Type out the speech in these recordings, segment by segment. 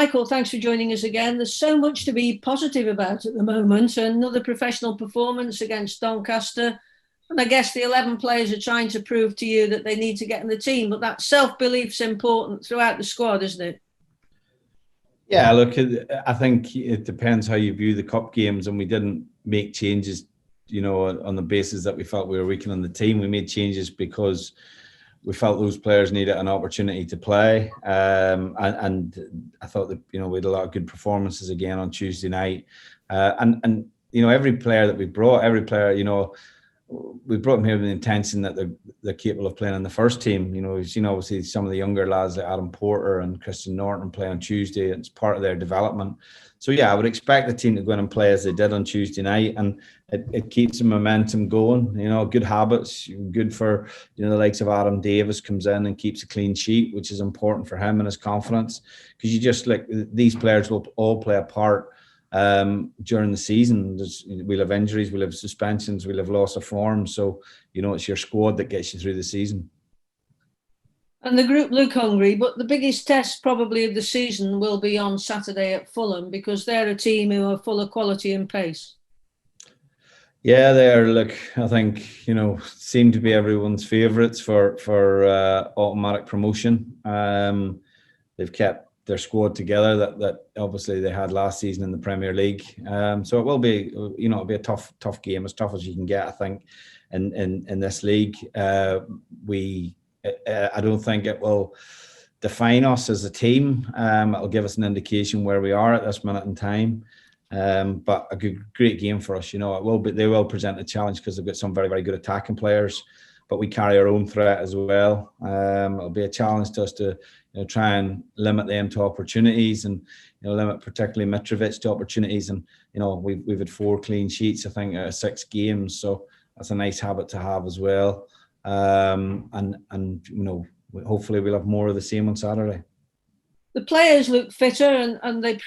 Michael, thanks for joining us again. There's so much to be positive about at the moment. Another professional performance against Doncaster. And I guess the 11 players are trying to prove to you that they need to get in the team. But that self-belief's important throughout the squad, isn't it? Yeah, look, I think it depends how you view the cup games, and we didn't make changes, on the basis that we felt we were weakening the team. We made changes because we felt those players needed an opportunity to play, and I thought that we had a lot of good performances again on Tuesday night, and every player that we brought, we brought them here with the intention that they're capable of playing in the first team. We've seen obviously some of the younger lads like Adam Porter and Christian Norton play on Tuesday. It's part of their development. So yeah, I would expect the team to go in and play as they did on Tuesday night, and it keeps the momentum going. Good habits, good for the likes of Adam Davis comes in and keeps a clean sheet, which is important for him and his confidence, because you just like these players will all play a part during the season. We'll have injuries, we'll have suspensions, we'll have loss of form. So, it's your squad that gets you through the season. And the group look hungry, but the biggest test probably of the season will be on Saturday at Fulham, because they're a team who are full of quality and pace. Yeah, look, I think, seem to be everyone's favourites for automatic promotion. They've kept their squad together that obviously they had last season in the Premier League. So it will be, it'll be a tough game, as tough as you can get, I think, in this league. I don't think it will define us as a team. It'll give us an indication where we are at this minute in time. But a great game for us. They will present a challenge because they've got some very, very good attacking players, but we carry our own threat as well. It'll be a challenge to us to try and limit them to opportunities, and limit particularly Mitrovic to opportunities. And we've had 4 clean sheets, I think, out of 6 games, so that's a nice habit to have as well. And hopefully we'll have more of the same on Saturday. The players look fitter, and they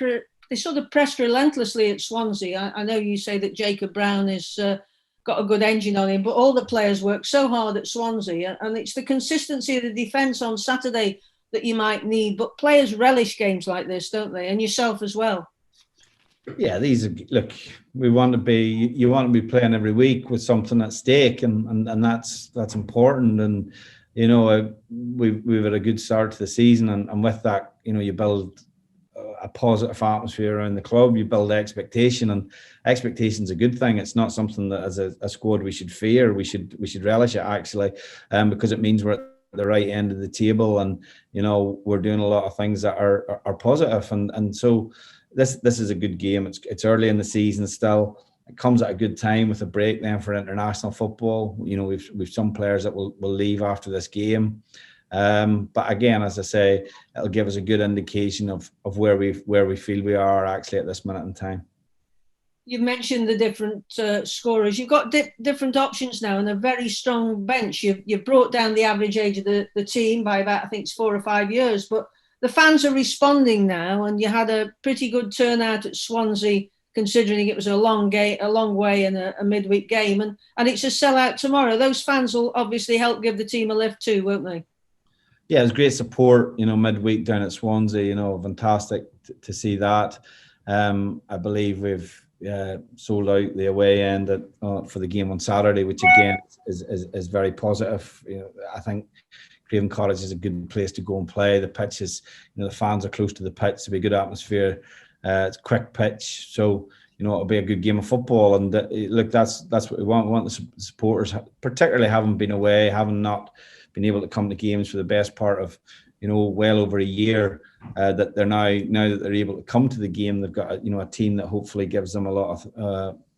sort of pressed relentlessly at Swansea. I know you say that Jacob Brown has got a good engine on him, but all the players work so hard at Swansea, and it's the consistency of the defence on Saturday that you might need. But players relish games like this, don't they? And yourself as well. Yeah, you want to be playing every week with something at stake, and that's important. And we've had a good start to the season, and with that, you build a positive atmosphere around the club. You build expectation, and expectation's a good thing. It's not something that as a squad we should fear. We should relish it, actually, because it means we're at the right end of the table, and we're doing a lot of things that are positive, and so this is a good game. It's early in the season still. It comes at a good time with a break then for international football. We've some players that will leave after this game. But again, as I say, it'll give us a good indication of where we feel we are actually at this minute in time. You've mentioned the different scorers. You've got different options now, and a very strong bench. You've brought down the average age of the team by about, I think it's 4 or 5 years. But the fans are responding now, and you had a pretty good turnout at Swansea, considering it was a long way in a midweek game, and it's a sellout tomorrow. Those fans will obviously help give the team a lift too, won't they? Yeah, it was great support, midweek down at Swansea. Fantastic to see that. I believe we've sold out the away end for the game on Saturday, which again is very positive. I think Craven Cottage is a good place to go and play. The pitch is, the fans are close to the pitch. It'll be a good atmosphere. It's a quick pitch, so it'll be a good game of football. And look, that's what we want. We want the supporters, particularly having been away, having not been able to come to games for the best part of well over a year, that they're now that they're able to come to the game, they've got a team that hopefully gives them a lot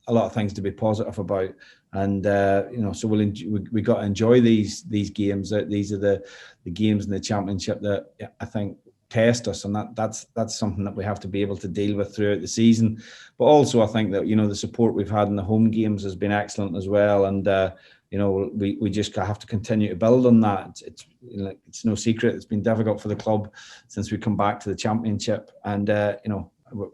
of things to be positive about. And so we got to enjoy these games. These are the games in the Championship that I think test us, and that's something that we have to be able to deal with throughout the season. But also I think that the support we've had in the home games has been excellent as well, and we just have to continue to build on that. It's no secret it's been difficult for the club since we come back to the Championship, and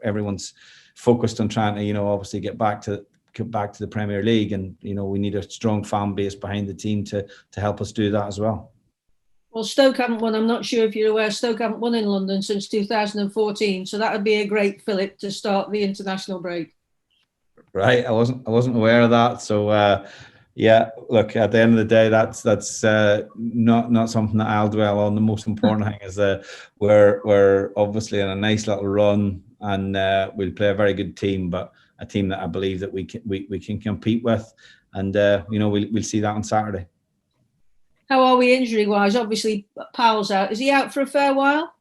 everyone's focused on trying to obviously get back to the Premier League, and we need a strong fan base behind the team to help us do that as well. Well, Stoke haven't won. I'm not sure if you're aware, Stoke haven't won in London since 2014. So that would be a great fillip to start the international break. Right, I wasn't aware of that. So yeah, look, at the end of the day, that's not something that I'll dwell on. The most important thing is that we're obviously in a nice little run, and we'll play a very good team, but a team that I believe that we can compete with, and we'll see that on Saturday. How are we injury wise? Obviously, Powell's out. Is he out for a fair while?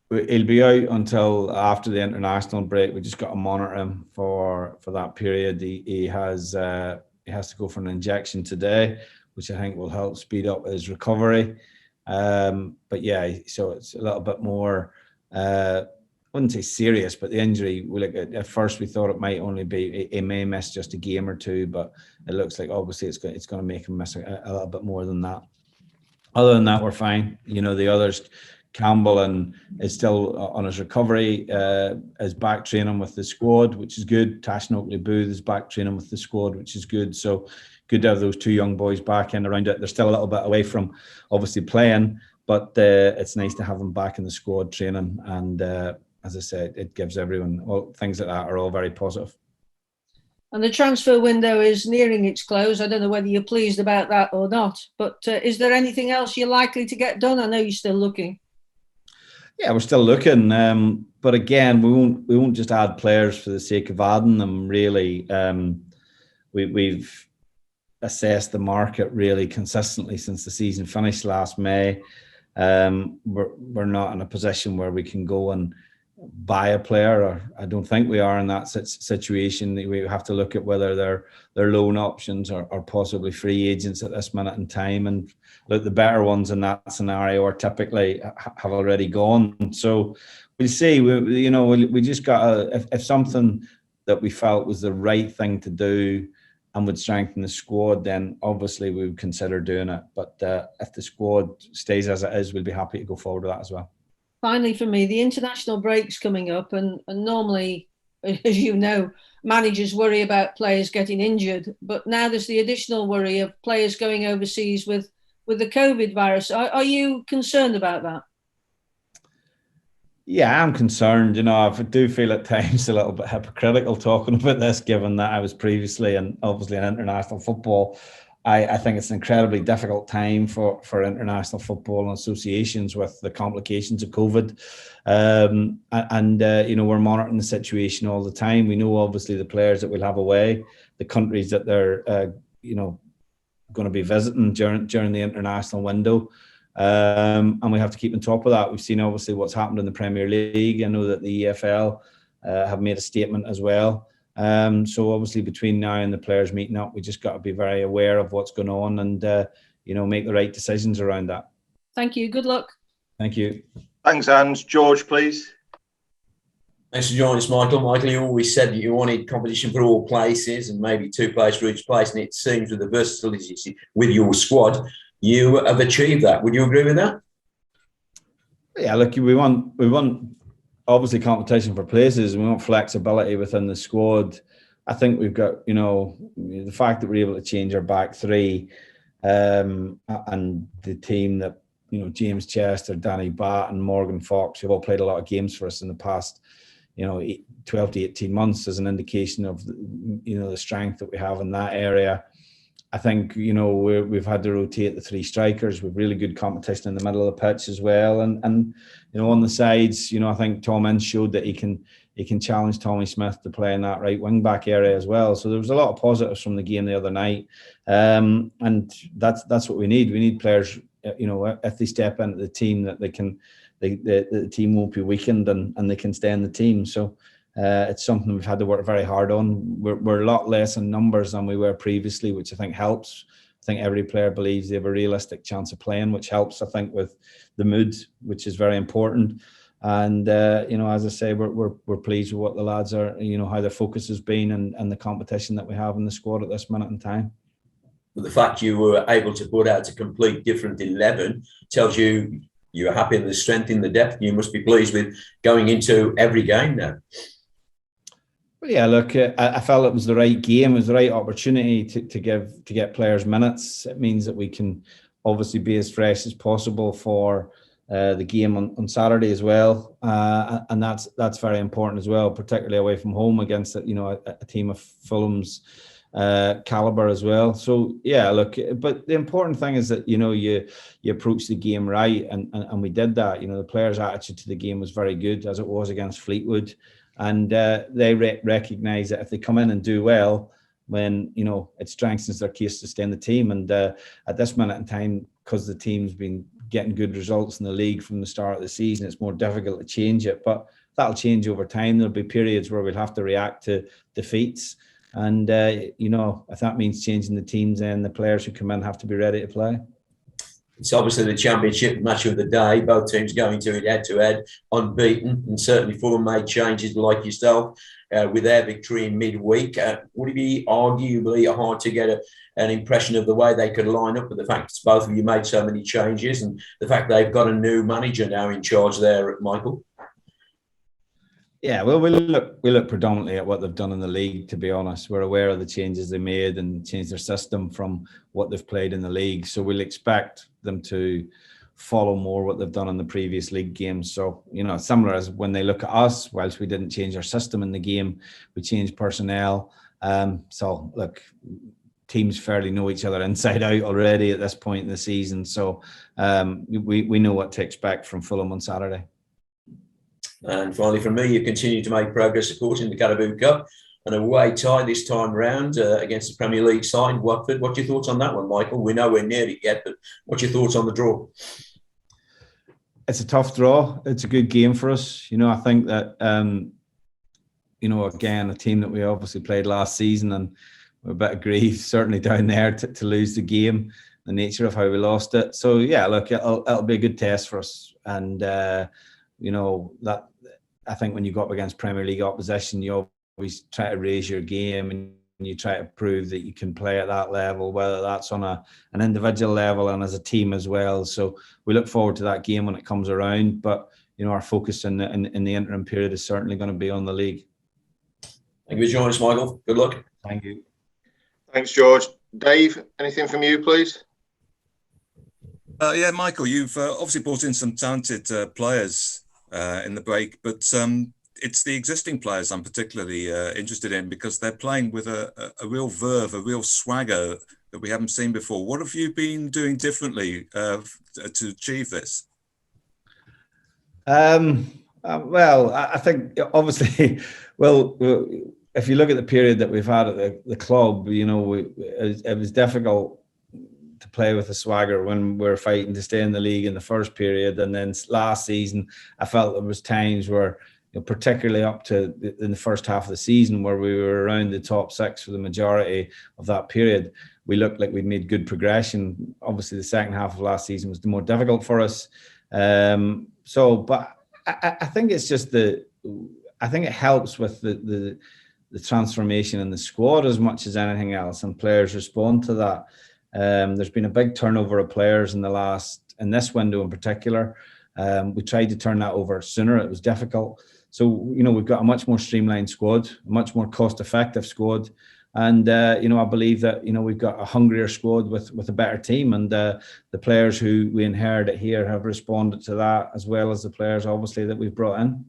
He'll be out until after the international break. We just got to monitor him for that period. He has to go for an injection today, which I think will help speed up his recovery. But yeah, so it's a little bit more. I wouldn't say serious, but the injury. At first we thought it might only be he may miss just a game or two, but it looks like obviously it's going to make him miss a little bit more than that. Other than that, we're fine. The others. Campbell and is still on his recovery, is back training with the squad, which is good. Tashin Oakley-Booth is back training with the squad, which is good. So good to have those two young boys back in around it. They're still a little bit away from obviously playing, but it's nice to have them back in the squad training. And as I said, it gives everyone things like that are all very positive. And the transfer window is nearing its close. I don't know whether you're pleased about that or not, but is there anything else you're likely to get done? I know you're still looking. Yeah, we're still looking, but again, we won't just add players for the sake of adding them. Really, we've assessed the market really consistently since the season finished last May. We're not in a position where we can go and buy a player, or I don't think we are in that situation. We have to look at whether they're loan options or possibly free agents at this minute in time. And look, the better ones in that scenario are typically have already gone. So we'll see. We just got if something that we felt was the right thing to do and would strengthen the squad, then obviously we would consider doing it. But if the squad stays as it is, we'll be happy to go forward with that as well. Finally, for me, the international break's coming up, and normally, as you know, managers worry about players getting injured, but now there's the additional worry of players going overseas with the COVID virus. Are you concerned about that? Yeah, I'm concerned. I do feel at times a little bit hypocritical talking about this, given that I was previously and obviously in international football. I think it's an incredibly difficult time for international football and associations with the complications of COVID. We're monitoring the situation all the time. We know obviously the players that we'll have away, the countries that they're going to be visiting during the international window. And we have to keep on top of that. We've seen obviously what's happened in the Premier League. I know that the EFL have made a statement as well. So obviously between now and the players meeting up, we just got to be very aware of what's going on and make the right decisions around that. Thank you. Good luck. Thank you. Thanks, Hans. George, please. Thanks for joining us, Michael. Michael, you always said that you wanted competition for all places and maybe two players for each place, and it seems with the versatility with your squad, you have achieved that. Would you agree with that? Yeah, look, we want obviously competition for places, and we want flexibility within the squad. I think we've got, the fact that we're able to change our back three, and the team that, James Chester, Danny Batt and Morgan Fox, who've all played a lot of games for us in the past, 12 to 18 months, as an indication of, the strength that we have in that area. I think, we've had to rotate the three strikers with really good competition in the middle of the pitch as well. And on the sides, I think Tom Ince showed that he can challenge Tommy Smith to play in that right wing back area as well. So there was a lot of positives from the game the other night. And that's what we need. We need players, if they step into the team, that the team won't be weakened and they can stay in the team. So it's something we've had to work very hard on. We're a lot less in numbers than we were previously, which I think helps. I think every player believes they have a realistic chance of playing, which helps, I think, with the mood, which is very important. And as I say, we're pleased with what the lads are, how their focus has been and the competition that we have in the squad at this minute in time. But the fact you were able to put out a complete different 11 tells you you're happy in the strength in the depth. You must be pleased with going into every game now. Well, yeah, look, I felt it was the right game. It was the right opportunity to get players minutes. It means that we can obviously be as fresh as possible for the game on Saturday as well, and that's very important as well, particularly away from home against a team of Fulham's caliber as well. So yeah, look, but the important thing is that you approach the game right, and we did that. The players' attitude to the game was very good, as it was against Fleetwood, and they recognise that if they come in and do well, when it strengthens their case to stay in the team. And at this minute in time, because the team's been getting good results in the league from the start of the season, it's more difficult to change it, but that'll change over time. There'll be periods where we'll have to react to defeats. And, if that means changing the teams, then the players who come in have to be ready to play. It's obviously the championship match of the day. Both teams going to it head-to-head, unbeaten. And certainly Fulham made changes like yourself with their victory in midweek. Would it be arguably hard to get an impression of the way they could line up with the fact that both of you made so many changes and the fact they've got a new manager now in charge there, Michael? Yeah, well, we look predominantly at what they've done in the league, to be honest. We're aware of the changes they made and changed their system from what they've played in the league. So we'll expect them to follow more what they've done in the previous league games. So, similar as when they look at us, whilst we didn't change our system in the game, we changed personnel. So, look, teams fairly know each other inside out already at this point in the season. So we know what to expect from Fulham on Saturday. And finally, from me, you continue to make progress, of course, in the Carabao Cup. An away tie this time round against the Premier League side, Watford. What's your thoughts on that one, Michael? We're nowhere near it yet, but what's your thoughts on the draw? It's a tough draw. It's a good game for us. I think that, again, a team that we obviously played last season, and we're a bit aggrieved, certainly down there, to lose the game, the nature of how we lost it. So, yeah, look, it'll be a good test for us. And, that I think when you go up against Premier League opposition, you always try to raise your game and you try to prove that you can play at that level, whether that's on an individual level and as a team as well. So we look forward to that game when it comes around. But our focus in the interim period is certainly going to be on the league. Thank you for joining us, Michael. Good luck. Thank you. Thanks, George. Dave, anything from you, please? Yeah, Michael, you've obviously brought in some talented players in the break, but it's the existing players I'm particularly interested in because they're playing with a real verve, a real swagger that we haven't seen before. What have you been doing differently to achieve this? Well, I think obviously, if you look at the period that we've had at the club, it was difficult to play with the swagger when we were fighting to stay in the league in the first period. And then last season, I felt there was times where, particularly up to in the first half of the season, where we were around the top six for the majority of that period, we looked like we'd made good progression. Obviously, the second half of last season was more difficult for us. But I think it's just I think it helps with the transformation in the squad as much as anything else, and players respond to that. There's been a big turnover of players in this window in particular. We tried to turn that over sooner. It was difficult. So, we've got a much more streamlined squad, a much more cost-effective squad. And, I believe that, we've got a hungrier squad with a better team. And the players who we inherited here have responded to that, as well as the players, obviously, that we've brought in.